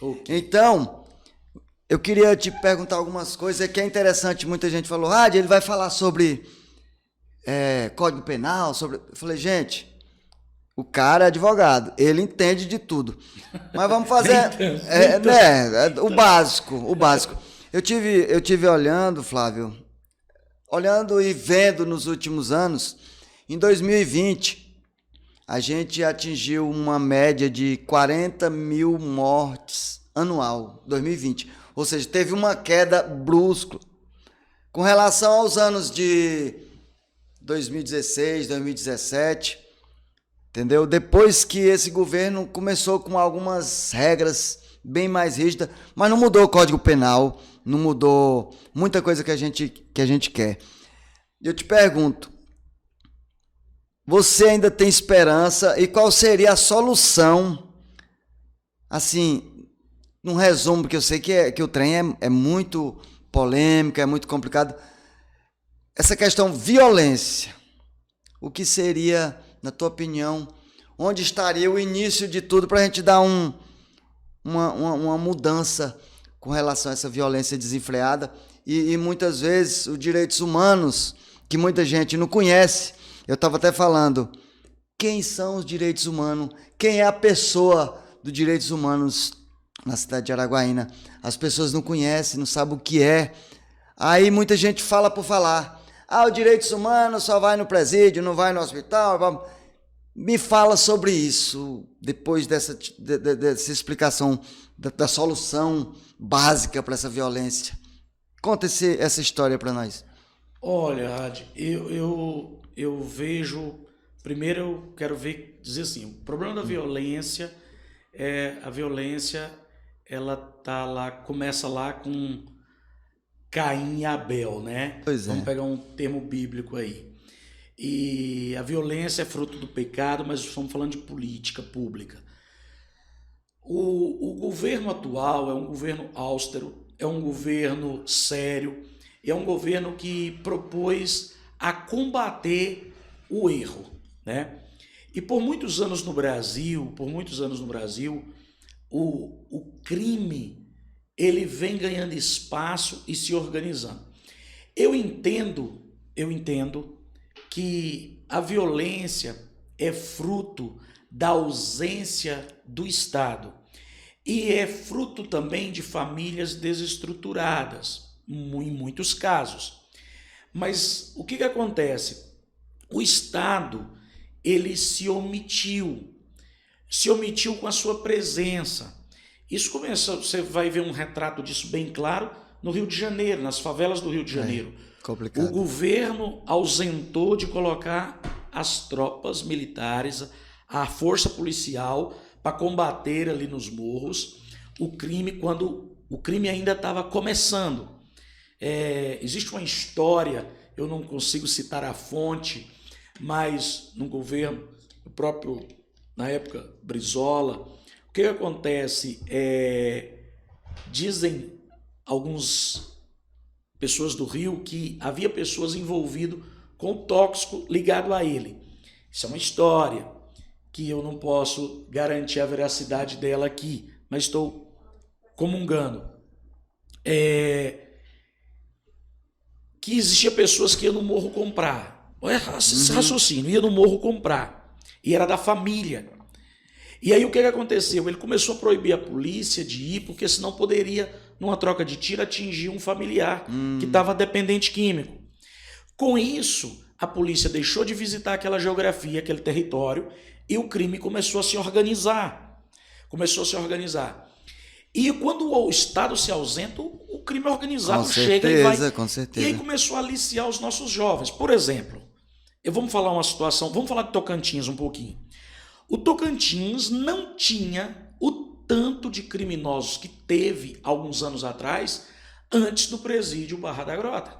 Ok. Então, eu queria te perguntar algumas coisas que é interessante. Muita gente falou, ele vai falar sobre Código Penal, sobre... Eu falei, gente, o cara é advogado, ele entende de tudo. Mas vamos fazer o básico, o básico. Eu tive olhando, Flávio, olhando e vendo nos últimos anos, em 2020, a gente atingiu uma média de 40 mil mortes anual, 2020. Ou seja, teve uma queda brusca. Com relação aos anos de 2016, 2017, entendeu? Depois que esse governo começou com algumas regras bem mais rígidas, mas não mudou o Código Penal, não mudou muita coisa que a gente quer. Eu te pergunto, você ainda tem esperança? E qual seria a solução? Assim, num resumo, porque eu sei que o trem é muito polêmico, é muito complicado. Essa questão violência, o que seria, na tua opinião, onde estaria o início de tudo para a gente dar uma mudança com relação a essa violência desenfreada? E muitas vezes os direitos humanos, que muita gente não conhece. Eu estava até falando, quem são os direitos humanos? Quem é a pessoa dos direitos humanos na cidade de Araguaína? As pessoas não conhecem, não sabem o que é. Aí muita gente fala por falar. Os direitos humanos só vai no presídio, não vai no hospital. Me fala sobre isso, depois dessa explicação da solução básica para essa violência. Conta essa história para nós. Olha, Rad, eu vejo. Primeiro eu quero dizer assim, o problema da violência a violência, ela tá lá, começa lá com Caim e Abel, né? Pois é. Vamos pegar um termo bíblico aí. E a violência é fruto do pecado, mas estamos falando de política pública. O governo atual é um governo austero, é um governo sério, é um governo que propôs a combater o erro, né? E por muitos anos no Brasil, o crime ele vem ganhando espaço e se organizando. Eu entendo que a violência é fruto da ausência do Estado e é fruto também de famílias desestruturadas, em muitos casos. Mas o que acontece? O Estado ele se omitiu com a sua presença. Isso começa, você vai ver um retrato disso bem claro no Rio de Janeiro, nas favelas do Rio de Janeiro. Complicado. O governo ausentou de colocar as tropas militares, a força policial para combater ali nos morros o crime quando o crime ainda estava começando. Existe uma história, eu não consigo citar a fonte, mas no governo, o próprio, na época, Brizola, o que acontece? Dizem algumas pessoas do Rio que havia pessoas envolvidas com o tóxico ligado a ele. Isso é uma história que eu não posso garantir a veracidade dela aqui, mas estou comungando. Que existia pessoas que iam no morro comprar. Esse raciocínio, ia no morro comprar. E era da família. E aí o que aconteceu? Ele começou a proibir a polícia de ir, porque senão poderia, numa troca de tiro, atingir um familiar que estava dependente químico. Com isso, a polícia deixou de visitar aquela geografia, aquele território, e o crime começou a se organizar. E quando o Estado se ausenta, o crime organizado chega e vai. Com certeza. E aí começou a aliciar os nossos jovens. Por exemplo, vamos falar uma situação, vamos falar de Tocantins um pouquinho. O Tocantins não tinha o tanto de criminosos que teve alguns anos atrás, antes do presídio Barra da Grota.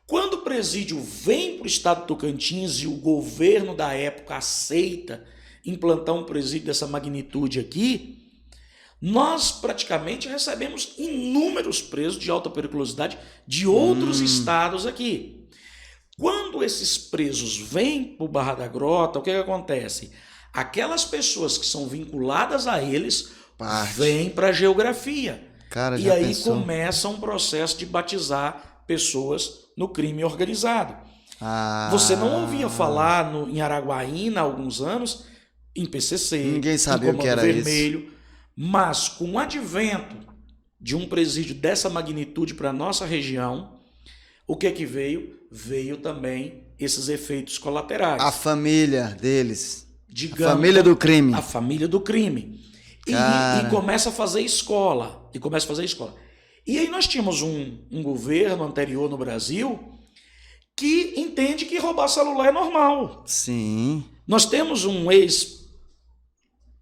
Quando o presídio vem para o estado do Tocantins e o governo da época aceita implantar um presídio dessa magnitude aqui, nós praticamente recebemos inúmeros presos de alta periculosidade de outros estados aqui. Quando esses presos vêm para o Barra da Grota, o que acontece? Aquelas pessoas que são vinculadas a eles parte. vem para a geografia. Cara, E já aí pensou? começa um processo de batizar pessoas no crime organizado. Ah, Você não ouvia falar em Araguaína há alguns anos, em PCC, Ninguém sabia em o que Comando era Vermelho, mas com o advento de um presídio dessa magnitude para a nossa região, o que é que veio? Veio também esses efeitos colaterais. a família deles. Digamos, A família do crime. A família do crime. Cara. E começa a fazer escola. E aí nós tínhamos um governo anterior no Brasil que entende que roubar celular é normal. Sim. Nós temos um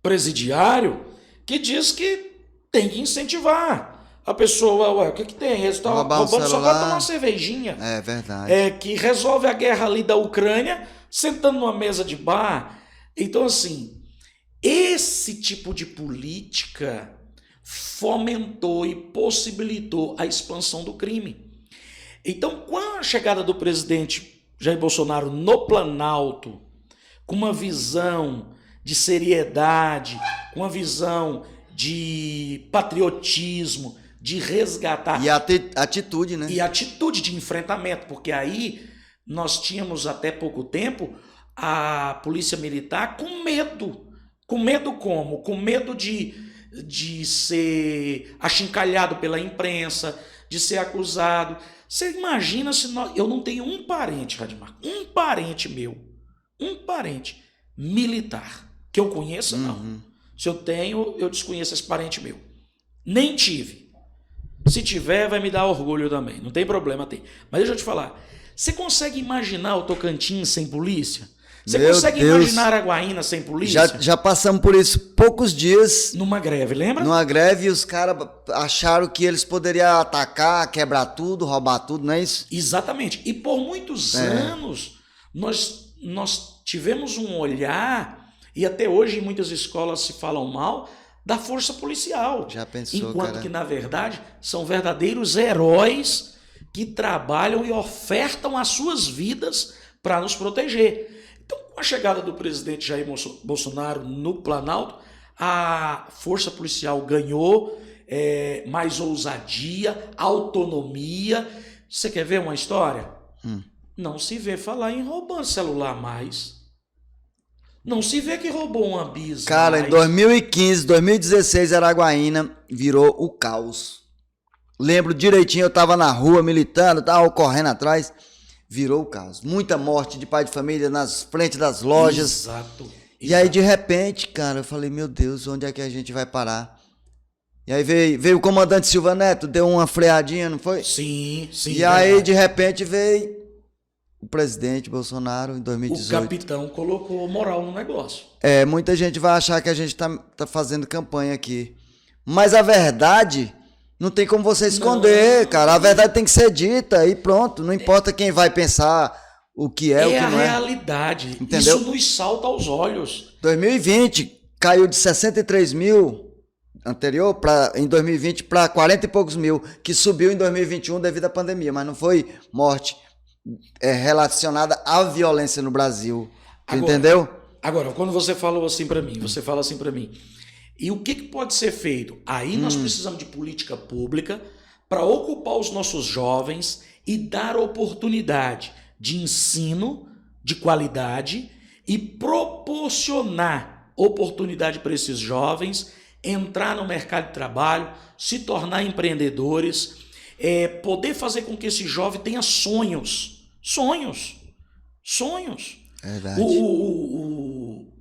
ex-presidiário que diz que tem que incentivar a pessoa. Ué, o que tem? Eles estão Roubar um roubando só para celular. tomar uma cervejinha. É verdade. Que resolve a guerra ali da Ucrânia sentando numa mesa de bar. Então, assim, esse tipo de política fomentou e possibilitou a expansão do crime. Então, com a chegada do presidente Jair Bolsonaro no Planalto, com uma visão de seriedade, com uma visão de patriotismo, de resgatar. E atitude, né? E atitude de enfrentamento, porque aí nós tínhamos até pouco tempo a polícia militar com medo. Com medo como? Com medo de ser achincalhado pela imprensa, de ser acusado. Você imagina se eu não tenho um parente, Radimar, um parente meu, um parente militar, que eu conheça, não. Se eu tenho, eu desconheço esse parente meu. Nem tive. Se tiver, vai me dar orgulho também. Não tem problema, tem. Mas deixa eu te falar. Você consegue imaginar o Tocantins sem polícia? Você Meu consegue Deus. imaginar Araguaína sem polícia? Já passamos por isso poucos dias Numa greve, lembra? numa greve e os caras acharam que eles poderiam atacar, quebrar tudo, roubar tudo, não é isso? Exatamente. E por muitos anos, nós tivemos um olhar, e até hoje em muitas escolas se falam mal, da força policial. Já pensou, Enquanto cara? que, na verdade, são verdadeiros heróis que trabalham e ofertam as suas vidas para nos proteger. Então, com a chegada do presidente Jair Bolsonaro no Planalto, a força policial ganhou mais ousadia, autonomia. Você quer ver uma história? Não se vê falar em roubando celular mais. Não se vê que roubou uma bis Cara, mais. em 2015, 2016, Araguaína virou o caos. Lembro direitinho, eu tava na rua militando, tava correndo atrás, virou o caos. Muita morte de pai de família nas frentes das lojas. Exato. E aí, de repente, cara, eu falei, meu Deus, onde é que a gente vai parar? E aí veio o comandante Silva Neto, deu uma freadinha, não foi? Sim, sim. E aí, de repente, veio o presidente Bolsonaro em o 2018. capitão colocou moral no negócio. Muita gente vai achar que a gente tá fazendo campanha aqui. Mas a verdade não tem como você esconder, cara. A verdade tem que ser dita e pronto. Não importa quem vai pensar o que é o que a não é. realidade. Entendeu? Isso nos salta aos olhos. 2020 caiu de 63 mil anterior em 2020 para 40 e poucos mil, que subiu em 2021 devido à pandemia, mas não foi morte relacionada à violência no Brasil. Entendeu? Agora, quando você falou assim para mim, você fala assim para mim, e o que pode ser feito? Aí nós precisamos de política pública para ocupar os nossos jovens e dar oportunidade de ensino de qualidade e proporcionar oportunidade para esses jovens entrar no mercado de trabalho, se tornar empreendedores, poder fazer com que esse jovem tenha sonhos. Sonhos. Verdade.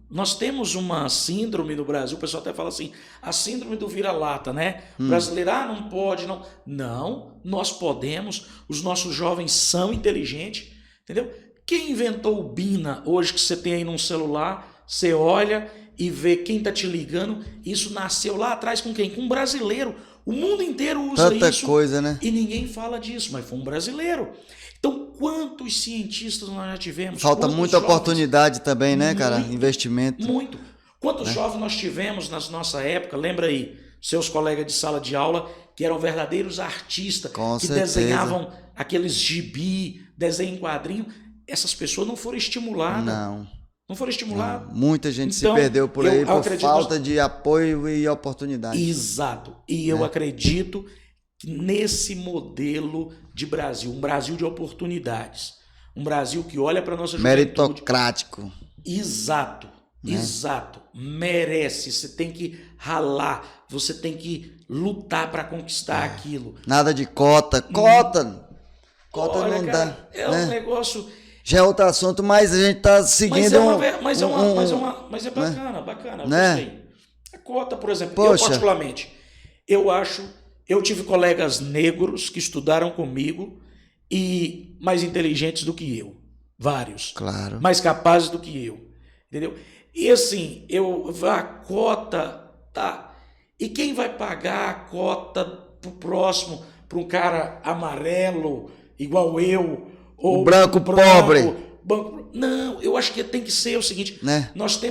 Nós temos uma síndrome no Brasil, o pessoal até fala assim, a síndrome do vira-lata, né? Brasileiro, não pode, não. Não, nós podemos, os nossos jovens são inteligentes, entendeu? Quem inventou o Bina, hoje que você tem aí num celular, você olha e vê quem tá te ligando, isso nasceu lá atrás com quem? Com um brasileiro. O mundo inteiro usa Tanta isso. coisa, né? E ninguém fala disso, mas foi um brasileiro. Então, quantos cientistas nós já tivemos? Falta Quantos muita jovens? oportunidade também, né, cara? Muito, Investimento. Muito. Quantos jovens nós tivemos na nossa época? Lembra aí, seus colegas de sala de aula, que eram verdadeiros artistas, Com que certeza. desenhavam aqueles gibi, desenho em quadrinho. Essas pessoas não foram estimuladas. Não. Não foram estimulados. Muita gente Então, se perdeu por eu aí por acredito falta de apoio e oportunidade. Exato. E eu acredito que nesse modelo de Brasil, um Brasil de oportunidades, um Brasil que olha para a nossa juventude. Meritocrático. Exato, exato. Merece. Você tem que ralar, você tem que lutar para conquistar aquilo. Nada de cota. Cota Olha, não cara, dá. é né? um negócio. Já é outro assunto, mas a gente tá seguindo. Mas é bacana, bacana. Eu né? gostei. A cota, por exemplo, Poxa. eu particularmente, eu tive colegas negros que estudaram comigo e mais inteligentes do que eu. Vários. Claro. Mais capazes do que eu. Entendeu? E assim, a cota, tá. E quem vai pagar a cota pro próximo, para um cara amarelo, igual eu, ou O branco pobre. Não, eu acho que tem que ser o seguinte, Né? nós temos